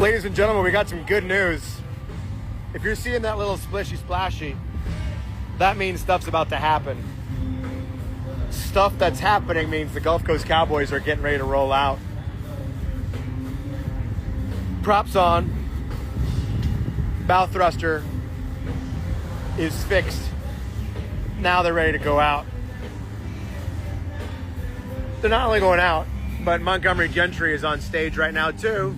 Ladies and gentlemen, we got some good news. If you're seeing that little splishy splashy, that means stuff's about to happen. Stuff that's happening means the Gulf Coast Cowboys are getting ready to roll out. Props on. Bow thruster is fixed. Now they're ready to go out. They're not only going out, but Montgomery Gentry is on stage right now too.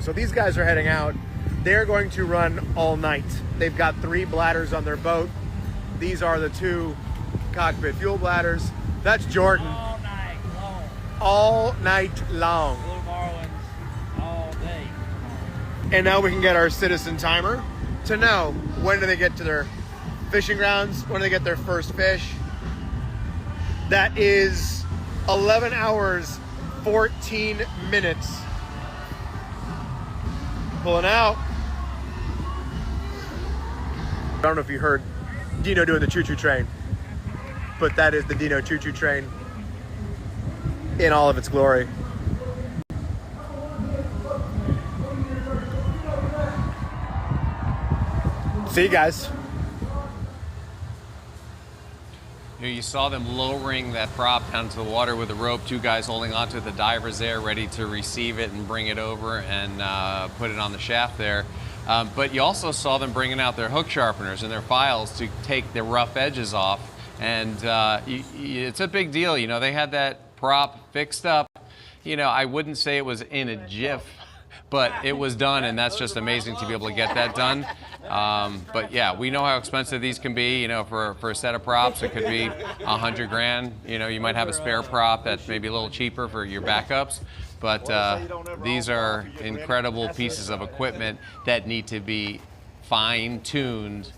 So these guys are heading out. They're going to run all night. They've got 3 bladders on their boat. These are the 2 cockpit fuel bladders. That's Jordan. All night long. All night long. Blue Marlins all day. And now we can get our citizen timer to know when do they get to their fishing grounds, when do they get their first fish. That is 11 hours, 14 minutes. Pulling out. I don't know if you heard Dino doing the choo-choo train, but that is the Dino choo-choo train in all of its glory. See you guys. You saw them lowering that prop down to the water with a rope, 2 guys holding onto it, the divers there ready to receive it and bring it over and put it on the shaft there. But you also saw them bringing out their hook sharpeners and their files to take the rough edges off. And it's a big deal. You know, they had that prop fixed up. You know, I wouldn't say it was in a jiff, but it was done, and that's just amazing to be able to get that done. But yeah, we know how expensive these can be. You know, for a set of props, it could be $100 grand. You know, you might have a spare prop that's maybe a little cheaper for your backups. But these are incredible pieces of equipment that need to be fine-tuned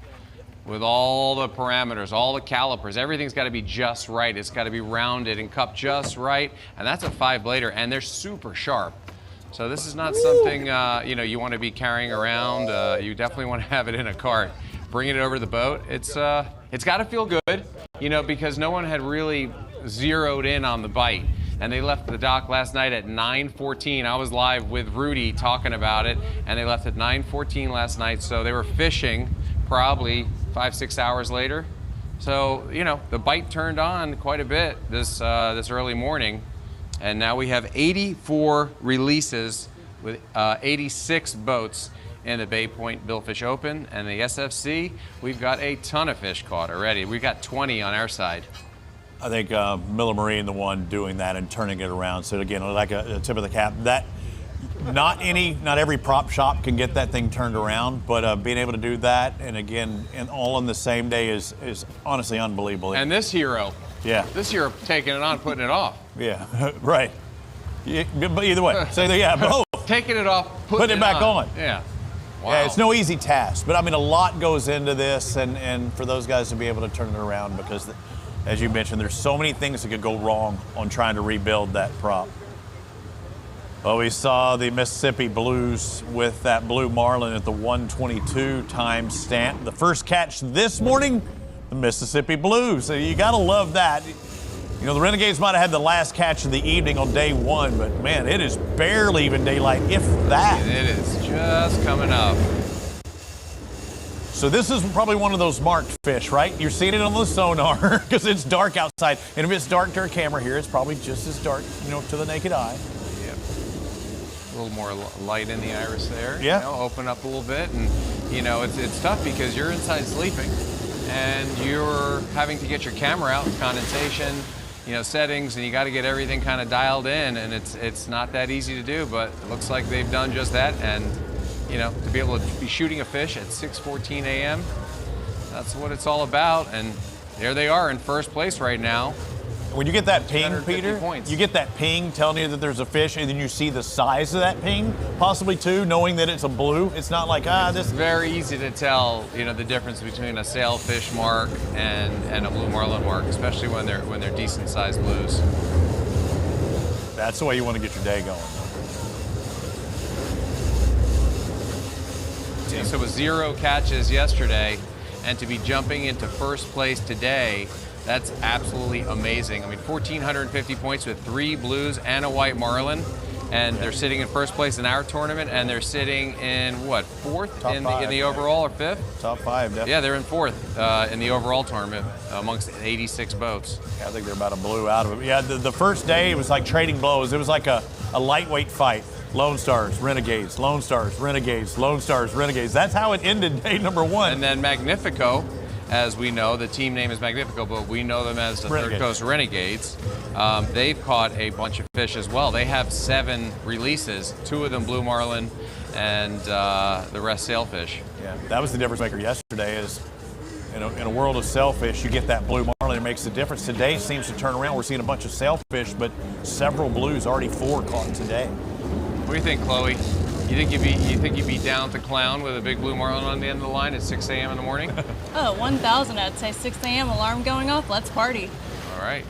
with all the parameters, all the calipers. Everything's got to be just right. It's got to be rounded and cupped just right. And that's a 5-blader, and they're super sharp. So this is not something you know, you want to be carrying around. You definitely want to have it in a cart. Bring it over the boat. It's got to feel good. you know, because no one had really zeroed in on the bite. And they left the dock last night at 9:14. I was live with Rudy talking about it, and they left at 9:14 last night. So they were fishing probably 5-6 hours later. So, you know, the bite turned on quite a bit this early morning. And now we have 84 releases with 86 boats in the Bay Point Billfish Open. And the SFC, we've got a ton of fish caught already. We've got 20 on our side. I think Miller Marine, the one doing that and turning it around. So again, like a tip of the cap. That not every prop shop can get that thing turned around, but being able to do that and again, and all on the same day is honestly unbelievable. And this hero, this hero taking it on, putting it off. Yeah, right. Yeah, but either way, so yeah, both. Taking it off, putting it back on. Yeah. Wow. Yeah, it's no easy task, but I mean, a lot goes into this, and for those guys to be able to turn it around because. As you mentioned, there's so many things that could go wrong on trying to rebuild that prop. Well, we saw the Mississippi Blues with that blue marlin at the 1:22 time stamp. The first catch this morning, the Mississippi Blues. So you got to love that. You know, the Renegades might have had the last catch of the evening on day one, but man, it is barely even daylight, if that. It is just coming up. So this is probably one of those marked fish, right? You're seeing it on the sonar because it's dark outside. And if it's dark to our camera here, it's probably just as dark, you know, to the naked eye. Yep. A little more light in the iris there. Yeah. You know, open up a little bit. And, you know, it's tough because you're inside sleeping and you're having to get your camera out, condensation, you know, settings, and you got to get everything kind of dialed in. And it's not that easy to do, but it looks like they've done just that. And you know, to be able to be shooting a fish at 6:14 a.m., that's what it's all about. And there they are in first place right now. When you get that ping, Peter, points. you get that ping telling you that there's a fish, and then you see the size of that ping, possibly too, knowing that it's a blue. It's not like, It's very easy to tell, you know, the difference between a sailfish mark and a blue marlin mark, especially when they're decent sized blues. That's the way you want to get your day going. So with 0 catches yesterday, and to be jumping into first place today, that's absolutely amazing. I mean, 1,450 points with 3 blues and a white marlin, and they're sitting in first place in our tournament, and they're sitting in what, 4th in the overall or 5th? Top 5, definitely. Yeah, they're in 4th in the overall tournament amongst 86 boats. Yeah, I think they're about a blue out of it. Yeah, the first day it was like trading blows. It was like a lightweight fight. Lone Stars, Renegades, Lone Stars, Renegades, Lone Stars, Renegades. That's how it ended day number 1. And then Magnifico, as we know, the team name is Magnifico, but we know them as the Third Coast Renegades. They've caught a bunch of fish as well. They have 7 releases, 2 of them blue marlin, and the rest sailfish. Yeah, that was the difference maker yesterday is in a world of sailfish, you get that blue marlin, it makes a difference. Today seems to turn around. We're seeing a bunch of sailfish, but several blues, already 4 caught today. What do you think, Chloe? You think you'd be down to clown with a big blue marlin on the end of the line at 6 a.m. in the morning? Oh, 1,000. I'd say 6 a.m. alarm going off. Let's party. All right.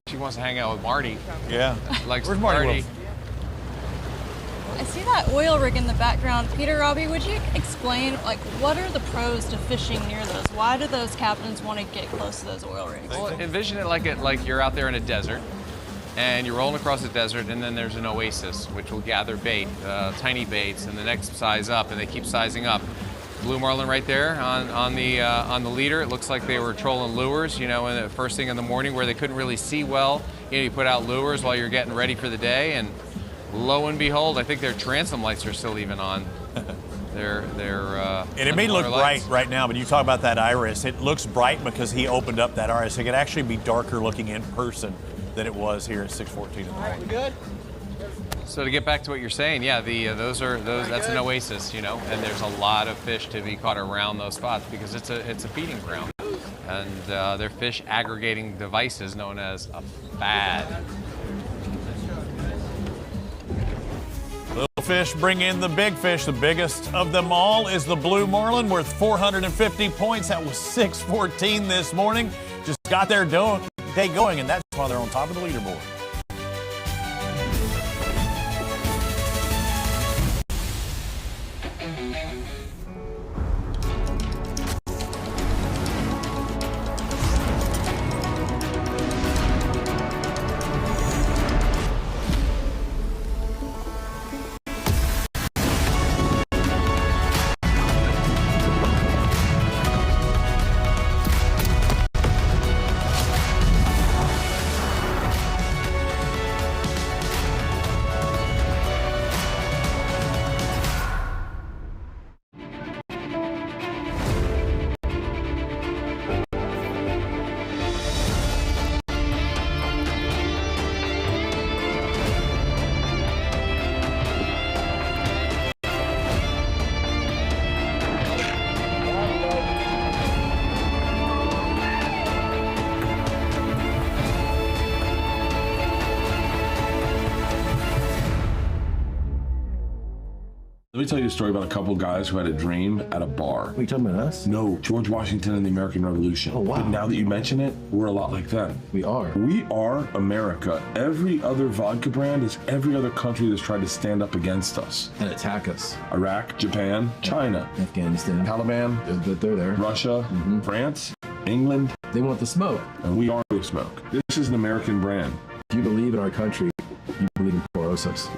She wants to hang out with Marty. Yeah. Likes Where's to Marty? party. I see that oil rig in the background. Peter, Robbie, would you explain, like, what are the pros to fishing near those? Why do those captains want to get close to those oil rigs? Well, envision it like you're out there in a desert. And you're rolling across the desert, and then there's an oasis, which will gather bait, tiny baits, and the next size up, and they keep sizing up. Blue marlin right there on the leader. It looks like they were trolling lures, you know, in the first thing in the morning where they couldn't really see well. You know, you put out lures while you're getting ready for the day, and lo and behold, I think their transom lights are still even on. And it may look bright right now, but you talk about that iris. It looks bright because he opened up that iris. It could actually be darker looking in person than it was here at 6:14 in the morning. We good? So to get back to what you're saying, yeah, that's an oasis, you know, and there's a lot of fish to be caught around those spots because it's a feeding ground, and they're fish aggregating devices known as a fad. Little fish bring in the big fish. The biggest of them all is the blue marlin, worth 450 points. That was 6:14 this morning. Just got their day going, and that's why they're on top of the leaderboard. Let me tell you a story about a couple guys who had a dream at a bar. Are you talking about us? No, George Washington and the American Revolution. Oh, wow. But now that you mention it, we're a lot like them. We are. We are America. Every other vodka brand is every other country that's tried to stand up against us. And attack us. Iraq, Japan, China, Afghanistan, Taliban, they're there. Russia, France, England. They want the smoke. And we are the smoke. This is an American brand. If you believe in our country, you believe in Porosos.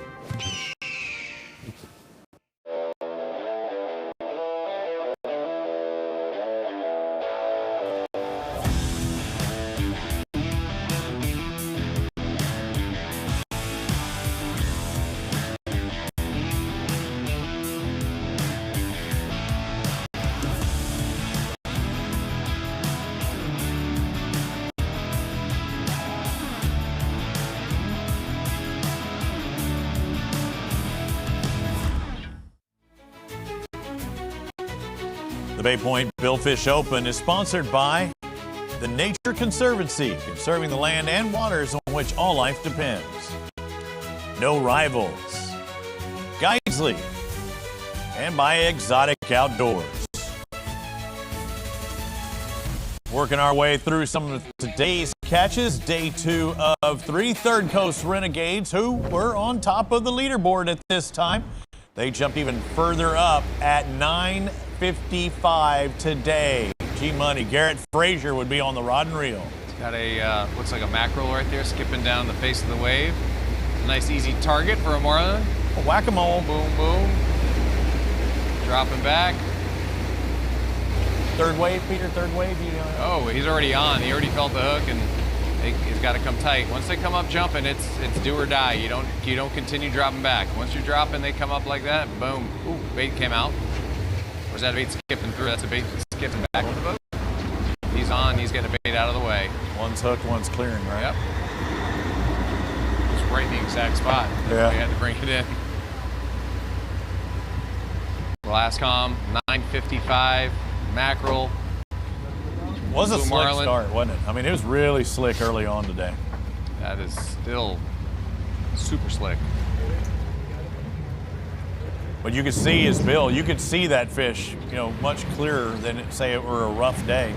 The Bay Point Billfish Open is sponsored by the Nature Conservancy, conserving the land and waters on which all life depends. No Rivals, Geisley, and by Exotic Outdoors. Working our way through some of today's catches, day 2 of 3 Third Coast Renegades, who were on top of the leaderboard at this time. They jumped even further up at 9:55 today. G-Money, Garrett Frazier would be on the rod and reel. It's got a, looks like a mackerel right there, skipping down the face of the wave. Nice easy target for a marlin. A whack-a-mole. Boom, boom. Dropping back. Third wave, Peter, third wave. Oh, he's already on. He already felt the hook, and he's got to come tight. Once they come up jumping, it's do or die. You don't continue dropping back. Once you're dropping, they come up like that. Boom. Ooh, bait came out. Or is that a bait skipping through? That's a bait skipping back on the boat. He's on. He's getting a bait out of the way. One's hooked, one's clearing, right? Yep. It's right in the exact spot. Yeah. We had to bring it in. Glasscom, 9:55. Mackerel. Was a Blue slick marlin. start, wasn't it? I mean, it was really slick early on today. That is still super slick. But you could see his bill. You could see that fish, much clearer than say it were a rough day.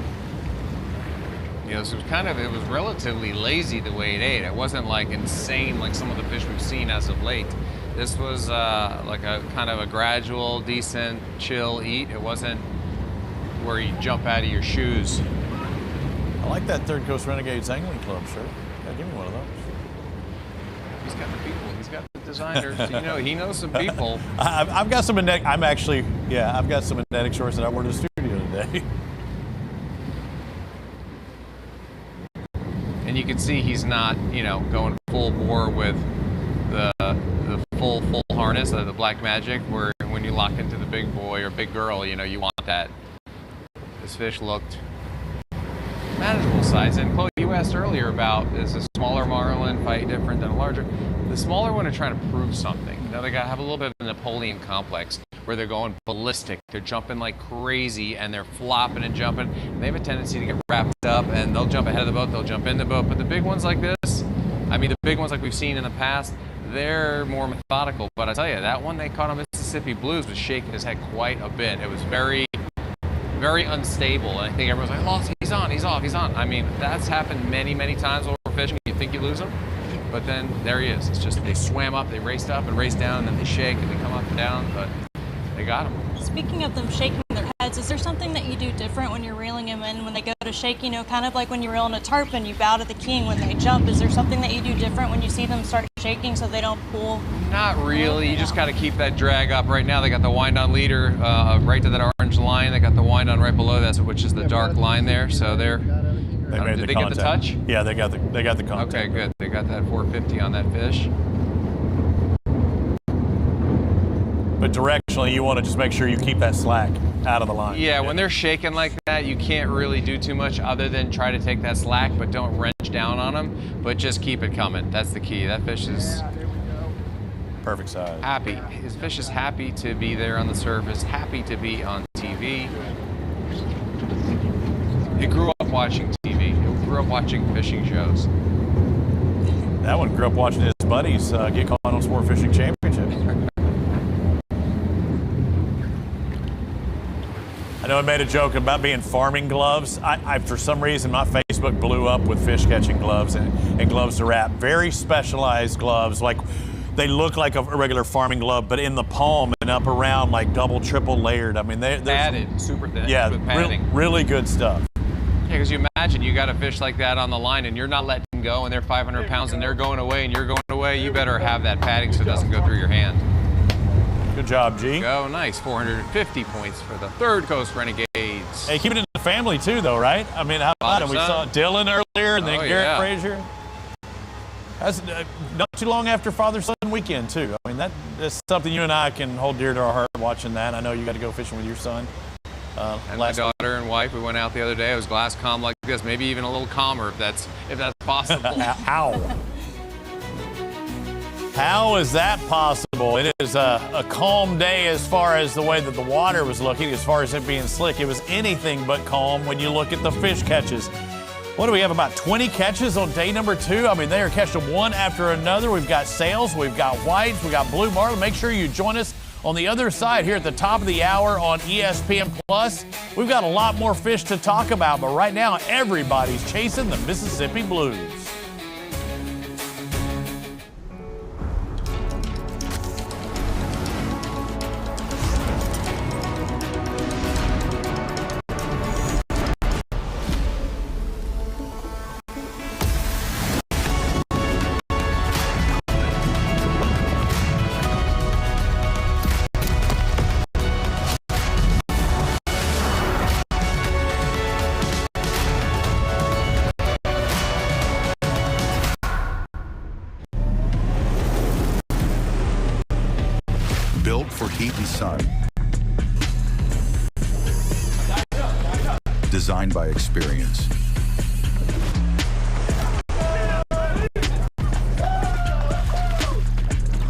So it was relatively lazy the way it ate. It wasn't like insane like some of the fish we've seen as of late. This was like a kind of a gradual, decent, chill eat. It wasn't where you jump out of your shoes. I like that Third Coast Renegades Angling Club shirt. Yeah, give me one of those. He's got the people. He's got the designers. He knows some people. I've got some I've got some magnetic shorts that I wore to the studio today. And you can see he's not, going full bore with the full harness of the Black Magic, where when you lock into the big boy or big girl, you want that. This fish looked manageable size. And Chloe, you asked earlier about, is a smaller marlin fight different than a larger? The smaller one are trying to prove something. They have a little bit of a Napoleon complex where they're going ballistic. They're jumping like crazy and they're flopping and jumping. And they have a tendency to get wrapped up and they'll jump ahead of the boat, they'll jump in the boat. But the big ones like this, the big ones like we've seen in the past, they're more methodical. But I tell you, that one they caught on Mississippi Blues was shaking his head quite a bit. It was very, very unstable. And I think everyone's like, oh, he's on, he's off, he's on. That's happened many, many times while we're fishing. You think you lose him, but then there he is. It's just they swam up, they raced up and raced down, and then they shake and they come up and down, but they got him. Speaking of them shaking their heads, is there something that you do different when you're reeling them in when they go to shake? Kind of like when you're reeling a tarpon, you bow to the king when they jump. Is there something that you do different when you see them start shaking so they don't pull? Not really. You just got to keep that drag up. Right now they got the wind on leader right to that orange line. They got the wind on right below that, which is the dark line there. So they're. Did they get the touch? Yeah, they got the contact. Okay, good. They got that 450 on that fish. But directionally, you want to just make sure you keep that slack out of the line. Yeah, when they're shaking like that, you can't really do too much other than try to take that slack, but don't wrench down on them, but just keep it coming. That's the key. That fish is perfect size. Happy. His fish is happy to be there on the surface, happy to be on TV. He grew up watching TV. He grew up watching fishing shows. That one grew up watching his buddies get caught on Sport Fishing Championship. I know I made a joke about being farming gloves. I for some reason, my Facebook blew up with fish catching gloves and gloves to wrap. Very specialized gloves, like they look like a regular farming glove, but in the palm and up around, like double, triple layered. I mean, they're padded, super thin. Yeah, with padding. really good stuff. Yeah, because you imagine you got a fish like that on the line and you're not letting them go, and they're 500 pounds and they're going away and you're going away. You better have that padding so it doesn't go through your hand. Good job, G. Go, nice. 450 points for the Third Coast Renegades. Hey, keep it in the family too, though, right? I mean, how about it? We saw Dylan earlier, and then Garrett Frazier. That's not too long after Father-Son weekend too. I mean, that's something you and I can hold dear to our heart watching that. I know you got to go fishing with your son. And my daughter and wife, we went out the other day. It was glass calm like this, maybe even a little calmer if that's possible. Ow. How is that possible? It is a calm day as far as the way that the water was looking, as far as it being slick. It was anything but calm when you look at the fish catches. What do we have, about 20 catches on day number 2? I mean, they are catching one after another. We've got sails, we've got whites, we've got blue marlin. Make sure you join us on the other side here at the top of the hour on ESPN Plus. We've got a lot more fish to talk about, but right now everybody's chasing the Mississippi Blues. Built for heat and sun. Designed by experience.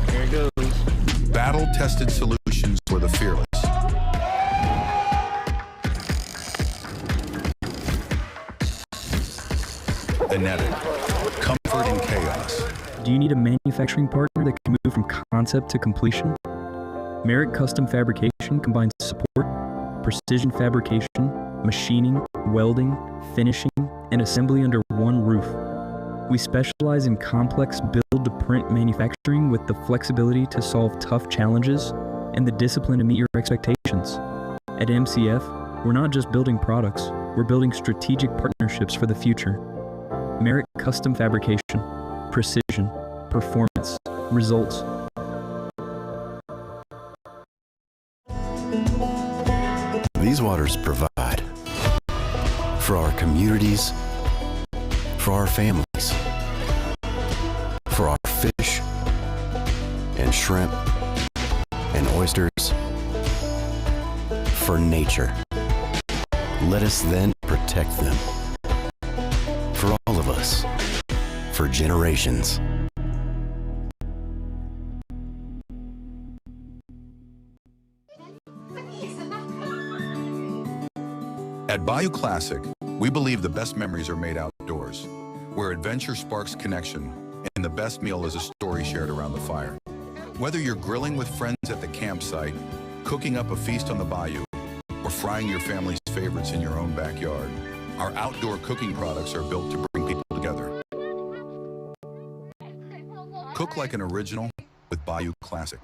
There it goes. Battle-tested solutions for the fearless. The netted. Comfort in chaos. Do you need a manufacturing partner that can move from concept to completion? Merritt Custom Fabrication combines support, precision fabrication, machining, welding, finishing, and assembly under one roof. We specialize in complex build-to-print manufacturing with the flexibility to solve tough challenges and the discipline to meet your expectations. At MCF, we're not just building products, we're building strategic partnerships for the future. Merritt Custom Fabrication. Precision, performance, results. These waters provide for our communities, for our families, for our fish and shrimp and oysters, for nature. Let us then protect them. For all of us, for generations. At Bayou Classic, we believe the best memories are made outdoors, where adventure sparks connection and the best meal is a story shared around the fire. Whether you're grilling with friends at the campsite, cooking up a feast on the bayou, or frying your family's favorites in your own backyard, our outdoor cooking products are built to bring people together. Cook like an original with Bayou Classic.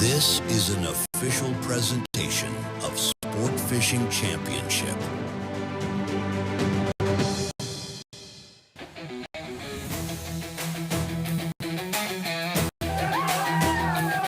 This is an official presentation of Sport Fishing Championship.